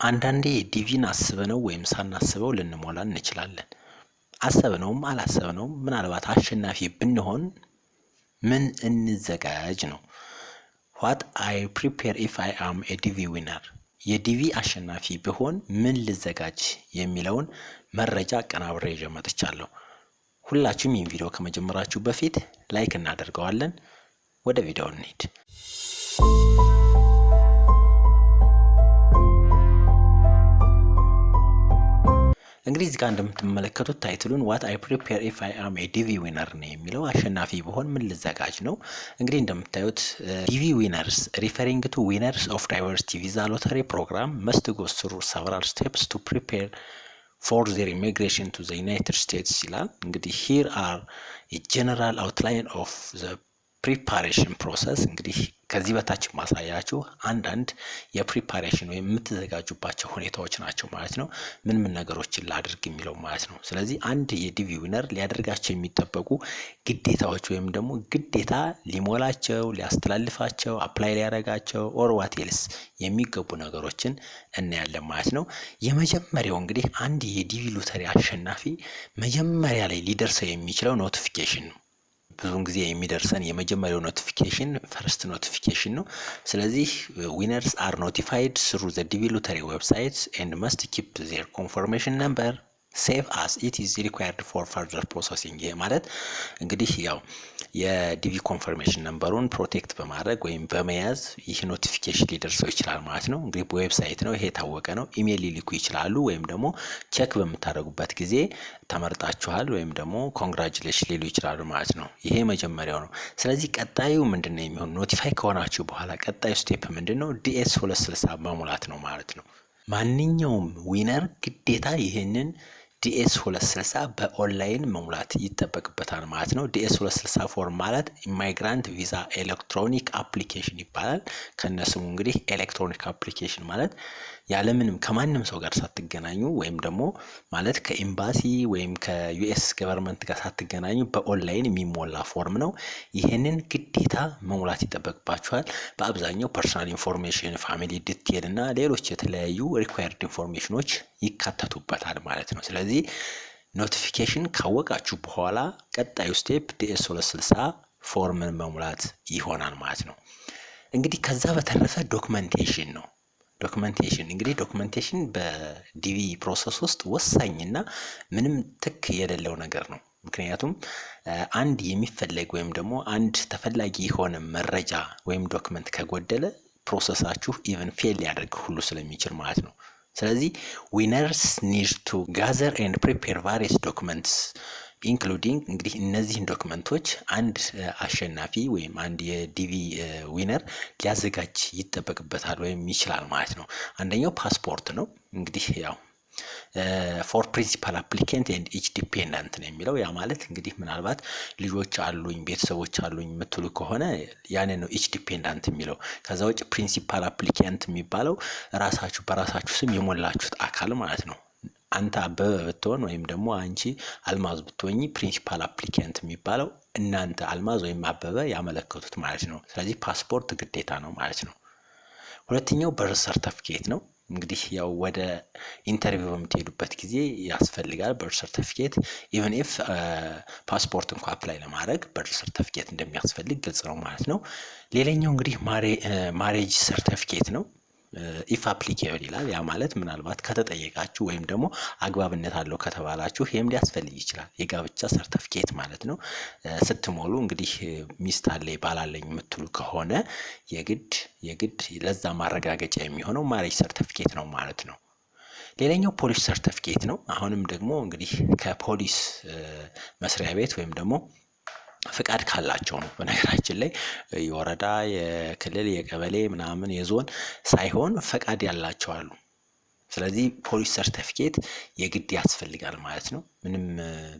አንዳንዴ ዲቪን አስበነው ወይም ሳናስበው ልንሞላ እንችላለን። አሰብነውም አላሰብነውም ምናልባት አሸናፊ ብንሆን ምን እንዘጋጅ ነው። What I prepare if I am a DV winner የዲቪ አሸናፊ ብሆን ምን ልዘጋጅ የሚለውን መረጃ አቀናብሬ ይዤ መጥቻለሁ። ሁላችሁም ይህን ቪዲዮ ከመጀመራችሁ በፊት ላይክ እናደርገዋለን። ወደ ቪዲዮው እንሂድ። እንግዲህ እዚህ ጋር እንደምትመለከቱት ታይትሉን What I prepare if I am a DV winner ነው የሚለው አሸናፊ ብሆን ምን ልዘጋጅ ነው። እንግዲህ እንደምታዩት DV winners referring to winners of diversity visa lottery program must go through several steps to prepare for their immigration to the United States ይላል። እንግዲህ here are a general outline of the preparation process እንግዲህ ከዚህ በታች ማሳያችሁ አንዳንድ የፕሪፓሬሽን ወይም የምትዘጋጁባቸው ሁኔታዎች ናቸው ማለት ነው። ምን ነገሮችን ላድርግ የሚለው ማለት ነው። ስለዚህ አንድ የዲቪ ዊነር ሊያደርጋቸው የሚጠበቁ ግዴታዎች ወይም ደግሞ ግዴታ ሊሞላቸው ሊያስተላልፋቸው አፕላይ ሊያደርጋቸው ኦር ዋት ኤልስ የሚገቡ ነገሮችን እናያለን ማለት ነው። የመጀመሪያው እንግዲህ አንድ የዲቪ ሎተሪ አሸናፊ መጀመሪያ ላይ ሊደርሰው የሚችለው ኖቲፊኬሽን ነው። ብዙውን ጊዜ የሚደርሰን የመጀመሪያው ኖቲፊኬሽን ፈርስት ኖቲፊኬሽን ነው። ስለዚህ winners are notified through the DV lottery website and must keep their confirmation number safe as it is required for further processing ማለት እንግዲህ ያው የዲቪ ኮንፈርሜሽን ነምበሩን ፕሮቴክት በማድረግ ወይም በመያዝ ይህ ኖቲፊኬሽን ሊደርሰው ይችላል ማለት ነው። እንግዲህ በዌብሳይት ነው ይሄ ታወቀ ነው። ኢሜል ሊልኩ ይችላሉ ወይም ደግሞ ቼክ በመታረጉበት ጊዜ ተመርጣችኋል ወይም ደግሞ ኮንግራቹሌሽን ሊሉ ይችላሉ ማለት ነው። ይሄ መጀመሪያው ነው። ስለዚህ ቀጣዩ ምንድነው የሚሆነው? ኖቲፋይ ከሆናችሁ በኋላ ቀጣዩ ስቴፕ ምንድነው? ዲኤስ 260 መሙላት ነው ማለት ነው። ማንኛውም ዊነር ግዴታ ይሄንን ዲኤስ 260 በኦንላይን መሙላት ይጠበቅበታል ማለት ነው። ዲኤስ 260 ፎርም ማለት ኢማይግራንት ቪዛ ኤሌክትሮኒክ አፕሊኬሽን ይባላል። ከነስሙ እንግዲህ ኤሌክትሮኒክ አፕሊኬሽን ማለት ያለምንም ከማንም ሰው ጋር ሳትገናኙ ወይም ደግሞ ማለት ከኤምባሲ ወይም ከዩኤስ ገቨርንመንት ጋር ሳትገናኙ በኦንላይን የሚሞላ ፎርም ነው። ይሄንን ግዴታ መሙላት ይጠበቅባችኋል። በአብዛኛው ፐርሰናል ኢንፎርሜሽን፣ ፋሚሊ ዲቴል እና ሌሎች የተለያዩ ሪኳየርድ ኢንፎርሜሽኖች ይካተቱበታል ማለት ነው። ስለዚህ ኖቲፊኬሽን ካወቃችሁ በኋላ ቀጣዩ ስቴፕ ዲኤስ 260 ፎርምን መሙላት ይሆናል ማለት ነው። እንግዲህ ከዛ በተረፈ ዶክመንቴሽን ነው። ዶክመንቴሽን እንግዲህ ዶክመንቴሽን በዲቪ ፕሮሰስ ውስጥ ወሳኝና ምንም ትክ የሌለው ነገር ነው። ምክንያቱም አንድ የሚፈለግ ወይም ደግሞ አንድ ተፈላጊ የሆነ መረጃ ወይም ዶክመንት ከጎደለ ፕሮሰሳችሁ ኢቭን ፌል ሊያደርግ ሁሉ ስለሚችል ማለት ነው። ስለዚህ winners need to gather and prepare various documents including እንግዲህ እነዚህን ዶክመንቶች አንድ አሸናፊ ወይም አንድ የዲቪ ዊነር ሊያዘጋጅ ይጠበቅበታል ወይም ይችላል ማለት ነው። አንደኛው ፓስፖርት ነው። እንግዲህ ያው for principal applicant and each dependent ነው የሚለው ያ ማለት እንግዲህ ምናልባት ልጆች አሉኝ ቤተሰቦች አሉኝ የምትሉ ከሆነ ያኔ ነው each dependent የሚለው። ከዛ ውጭ principal applicant የሚባለው ራሳችሁ በራሳችሁ ስም የሞላችሁት አካል ማለት ነው። አንተ አበበ ብትሆን ወይም ደግሞ አንቺ አልማዝ ብትሆኚ ፕሪንሲፓል አፕሊካንት የሚባለው እናንተ አልማዝ ወይም አበበ ያመለከቱት ማለት ነው። ስለዚህ ፓስፖርት ግዴታ ነው ማለት ነው። ሁለተኛው በርዝ ሰርተፍኬት ነው። እንግዲህ ያው ወደ ኢንተርቪው በምትሄዱበት ጊዜ ያስፈልጋል በርዝ ሰርተፍኬት ኢቭን ኢፍ ፓስፖርት እንኳን አፕላይ ለማድረግ በርዝ ሰርተፍኬት እንደሚያስፈልግ ግልጽ ነው ማለት ነው። ሌላኛው እንግዲህ ማሬጅ ሰርተፍኬት ነው። ኢፍ አፕሊኬብል ይላል። ያ ማለት ምናልባት ከተጠየቃችሁ ወይም ደግሞ አግባብነት አለው ከተባላችሁ ይሄም ሊያስፈልግ ይችላል። የጋብቻ ሰርተፍኬት ማለት ነው። ስትሞሉ እንግዲህ ሚስት አለኝ ባል አለኝ የምትሉ ከሆነ የግድ ለዛ ማረጋገጫ የሚሆነው ማሬጅ ሰርተፍኬት ነው ማለት ነው። ሌላኛው ፖሊስ ሰርተፍኬት ነው። አሁንም ደግሞ እንግዲህ ከፖሊስ መስሪያ ቤት ወይም ደግሞ ፍቃድ ካላቸው ነው። በነገራችን ላይ የወረዳ የክልል የቀበሌ ምናምን የዞን ሳይሆን ፍቃድ ያላቸው አሉ። ስለዚህ ፖሊስ ሰርተፍኬት የግድ ያስፈልጋል ማለት ነው።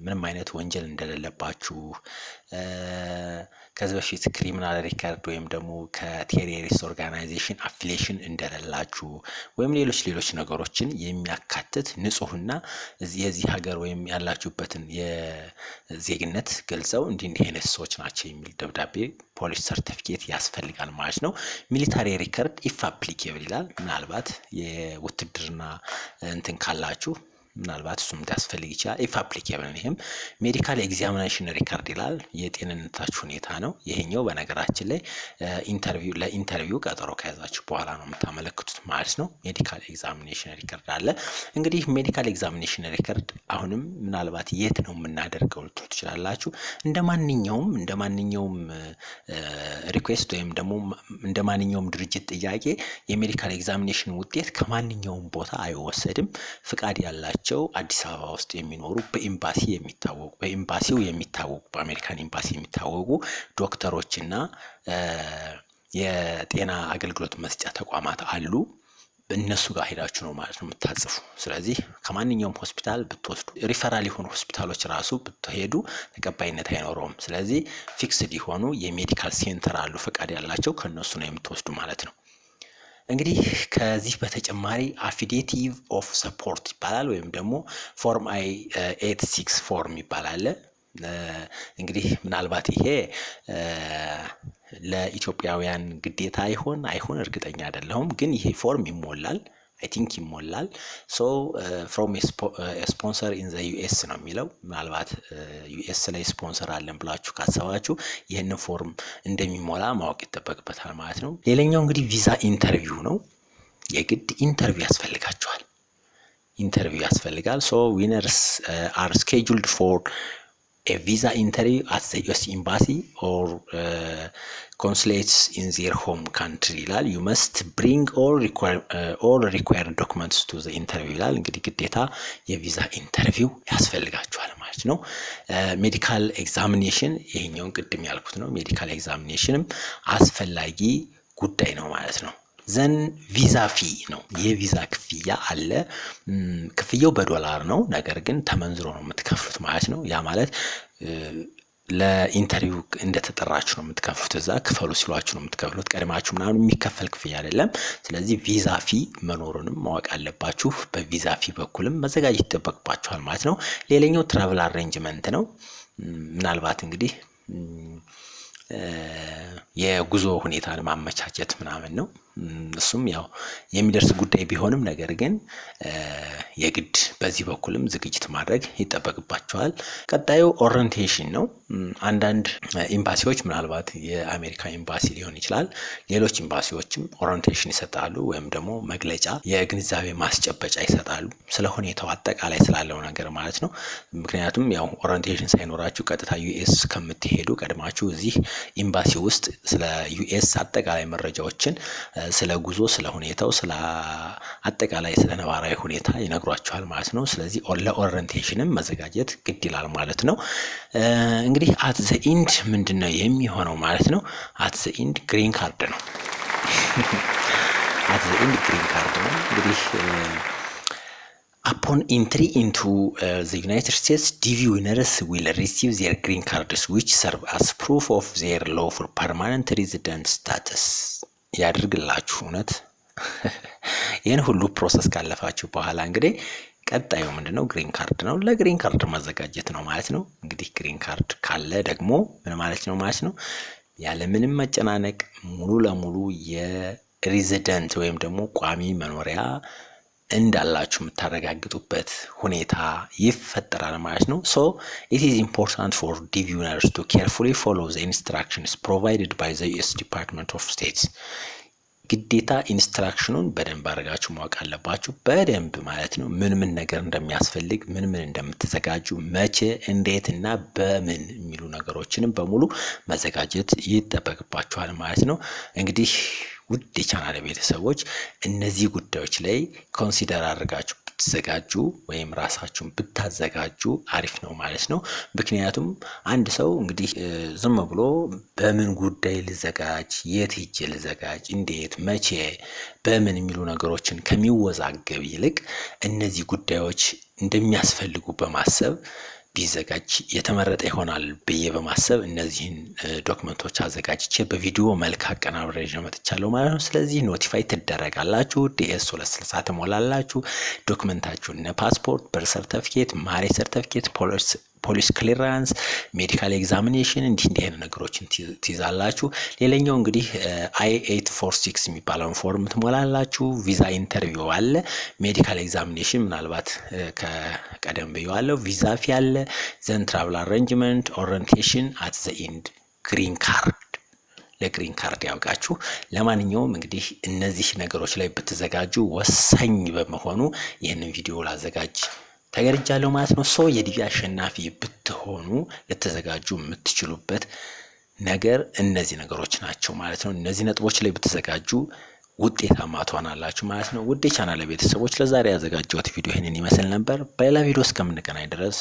ምንም አይነት ወንጀል እንደሌለባችሁ ከዚህ በፊት ክሪሚናል ሪከርድ ወይም ደግሞ ከቴሮሪስት ኦርጋናይዜሽን አፊሊዬሽን እንደሌላችሁ ወይም ሌሎች ነገሮችን የሚያካትት ንጹህና የዚህ ሀገር ወይም ያላችሁበትን የዜግነት ገልጸው እንዲህ አይነት ሰዎች ናቸው የሚል ደብዳቤ ፖሊስ ሰርቲፊኬት ያስፈልጋል ማለት ነው። ሚሊታሪ ሪከርድ ኢፍ አፕሊኬብል ይላል። ምናልባት የውትድርና እንትን ካላችሁ ምናልባት እሱም ሊያስፈልግ ይችላል። ኢፍ አፕሊኬብል ይሄም ሜዲካል ኤግዛሚኔሽን ሪከርድ ይላል። የጤንነታችሁ ሁኔታ ነው። ይሄኛው በነገራችን ላይ ለኢንተርቪው ቀጠሮ ከያዛችሁ በኋላ ነው የምታመለክቱት ማለት ነው። ሜዲካል ኤግዛሚኔሽን ሪከርድ አለ። እንግዲህ ሜዲካል ኤግዛሚኔሽን ሪከርድ አሁንም ምናልባት የት ነው የምናደርገው ልትሉ ትችላላችሁ። እንደማንኛውም ሪኩዌስት ወይም ደግሞ እንደማንኛውም ድርጅት ጥያቄ የሜዲካል ኤግዛሚኔሽን ውጤት ከማንኛውም ቦታ አይወሰድም። ፍቃድ ያላችሁ አዲስ አበባ ውስጥ የሚኖሩ በኤምባሲው የሚታወቁ በአሜሪካን ኤምባሲ የሚታወቁ ዶክተሮችና የጤና አገልግሎት መስጫ ተቋማት አሉ። እነሱ ጋር ሄዳችሁ ነው ማለት ነው የምታጽፉ። ስለዚህ ከማንኛውም ሆስፒታል ብትወስዱ ሪፈራል የሆኑ ሆስፒታሎች ራሱ ብትሄዱ ተቀባይነት አይኖረውም። ስለዚህ ፊክስድ የሆኑ የሜዲካል ሴንተር አሉ ፍቃድ ያላቸው ከነሱ ነው የምትወስዱ ማለት ነው። እንግዲህ ከዚህ በተጨማሪ አፊዴቲቭ ኦፍ ሰፖርት ይባላል ወይም ደግሞ ፎርም I-86 ፎርም ይባላል። እንግዲህ ምናልባት ይሄ ለኢትዮጵያውያን ግዴታ አይሆን እርግጠኛ አይደለሁም፣ ግን ይሄ ፎርም ይሞላል። አይ ቲንክ ይሞላል። ሶ ፍሮም ስፖንሰር ኢን ዘ ዩኤስ ነው የሚለው። ምናልባት ዩኤስ ላይ ስፖንሰር አለን ብላችሁ ካሰባችሁ ይህንን ፎርም እንደሚሞላ ማወቅ ይጠበቅበታል ማለት ነው። ሌላኛው እንግዲህ ቪዛ ኢንተርቪው ነው። የግድ ኢንተርቪው ያስፈልጋቸዋል። ኢንተርቪው ያስፈልጋል። ሶ ዊነርስ አር ስኬጁልድ ፎር a visa interview at the US embassy or consulates in their home country ይላል። you must bring all required documents to the interview ይላል። እንግዲህ ግዴታ የቪዛ ኢንተርቪው ያስፈልጋቸዋል ማለት ነው። ሜዲካል ኤግዛሚኔሽን ይሄኛውን ቅድም ያልኩት ነው። ሜዲካል ኤግዛሚኔሽንም አስፈላጊ ጉዳይ ነው ማለት ነው። ዘን ቪዛ ፊ ነው። የቪዛ ክፍያ አለ። ክፍያው በዶላር ነው፣ ነገር ግን ተመንዝሮ ነው የምትከፍሉት ማለት ነው። ያ ማለት ለኢንተርቪው እንደተጠራችሁ ነው የምትከፍሉት። እዛ ክፈሉ ሲሏችሁ ነው የምትከፍሉት። ቀድማችሁ ምናምን የሚከፈል ክፍያ አይደለም። ስለዚህ ቪዛ ፊ መኖሩንም ማወቅ አለባችሁ። በቪዛ ፊ በኩልም መዘጋጀት ይጠበቅባችኋል ማለት ነው። ሌላኛው ትራቭል አሬንጅመንት ነው። ምናልባት እንግዲህ የጉዞ ሁኔታን ማመቻቸት ምናምን ነው። እሱም ያው የሚደርስ ጉዳይ ቢሆንም ነገር ግን የግድ በዚህ በኩልም ዝግጅት ማድረግ ይጠበቅባቸዋል። ቀጣዩ ኦሪንቴሽን ነው። አንዳንድ ኤምባሲዎች ምናልባት የአሜሪካ ኤምባሲ ሊሆን ይችላል፣ ሌሎች ኤምባሲዎችም ኦሪንቴሽን ይሰጣሉ ወይም ደግሞ መግለጫ የግንዛቤ ማስጨበጫ ይሰጣሉ ስለ ሁኔታው አጠቃላይ ስላለው ነገር ማለት ነው። ምክንያቱም ያው ኦሪንቴሽን ሳይኖራችሁ ቀጥታ ዩኤስ ከምትሄዱ ቀድማችሁ እዚህ ኤምባሲ ውስጥ ስለ ዩኤስ አጠቃላይ መረጃዎችን ስለ ጉዞ፣ ስለ ሁኔታው፣ ስለ አጠቃላይ ስለ ነባራዊ ሁኔታ ይነግሯችኋል ማለት ነው። ስለዚህ ለኦሪንቴሽንም መዘጋጀት ግድ ይላል ማለት ነው። እንግዲህ አት ዘ ኢንድ ምንድነው የሚሆነው ማለት ነው? አት ዘ ኢንድ ግሪን ካርድ ነው። አት ዘ ኢንድ ግሪን ካርድ ነው። እንግዲህ upon entry into the United States, DV winners will receive their green cards which serve as proof of their lawful permanent resident status ያድርግላችሁ። እውነት ይህን ሁሉ ፕሮሰስ ካለፋችሁ በኋላ እንግዲህ ቀጣዩ ምንድነው? ግሪን ካርድ ነው። ለግሪን ካርድ ማዘጋጀት ነው ማለት ነው። እንግዲህ ግሪን ካርድ ካለ ደግሞ ምን ማለት ነው ማለት ነው? ያለ ምንም መጨናነቅ ሙሉ ለሙሉ የሬዚደንት ወይም ደግሞ ቋሚ መኖሪያ እንዳላችሁ የምታረጋግጡበት ሁኔታ ይፈጠራል ማለት ነው። so it is important for DV winners to carefully follow the instructions provided by the US Department of State። ግዴታ ኢንስትራክሽኑን በደንብ አድርጋችሁ ማወቅ አለባችሁ። በደንብ ማለት ነው። ምን ነገር እንደሚያስፈልግ፣ ምን እንደምትዘጋጁ፣ መቼ፣ እንዴት እና በምን የሚሉ ነገሮችንም በሙሉ መዘጋጀት ይጠበቅባችኋል ማለት ነው። እንግዲህ ውድ የቻናል ቤተሰቦች እነዚህ ጉዳዮች ላይ ኮንሲደር አድርጋችሁ ብትዘጋጁ ወይም ራሳችሁን ብታዘጋጁ አሪፍ ነው ማለት ነው። ምክንያቱም አንድ ሰው እንግዲህ ዝም ብሎ በምን ጉዳይ ልዘጋጅ፣ የት ሄጄ ልዘጋጅ፣ እንዴት፣ መቼ፣ በምን የሚሉ ነገሮችን ከሚወዛገብ ይልቅ እነዚህ ጉዳዮች እንደሚያስፈልጉ በማሰብ ቢዘጋጅ የተመረጠ ይሆናል ብዬ በማሰብ እነዚህን ዶክመንቶች አዘጋጅቼ በቪዲዮ መልክ አቀናብሬ መጥቻለሁ ማለት ነው። ስለዚህ ኖቲፋይ ትደረጋላችሁ። ዲኤስ 260 ትሞላላችሁ። ዶክመንታችሁን ፓስፖርት፣ በር ሰርተፍኬት፣ ማሬ ሰርተፍኬት፣ ፖሊስ ክሊራንስ፣ ሜዲካል ኤግዛሚኔሽን እንዲህ አይነት ነገሮችን ትይዛላችሁ። ሌላኛው እንግዲህ I-846 የሚባለውን ፎርም ትሞላላችሁ። ቪዛ ኢንተርቪው አለ። ሜዲካል ኤግዛሚኔሽን ምናልባት ከቀደም ብየዋለሁ። ቪዛ ፊ አለ። ዘን ትራቭል አሬንጅመንት፣ ኦሪንቴሽን አት ዘ ኢንድ፣ ግሪን ካርድ ለግሪን ካርድ ያውቃችሁ። ለማንኛውም እንግዲህ እነዚህ ነገሮች ላይ ብትዘጋጁ ወሳኝ በመሆኑ ይህንን ቪዲዮ ላዘጋጅ ተገርጃለሁ ማለት ነው። ሶ የዲቪ አሸናፊ ብትሆኑ ልትዘጋጁ የምትችሉበት ነገር እነዚህ ነገሮች ናቸው ማለት ነው። እነዚህ ነጥቦች ላይ ብትዘጋጁ ውጤታማ ትሆናላችሁ ማለት ነው። ውድ የቻናሌ ቤተሰቦች ለዛሬ ያዘጋጀሁት ቪዲዮ ይህንን ይመስል ነበር። በሌላ ቪዲዮ እስከምንገናኝ ድረስ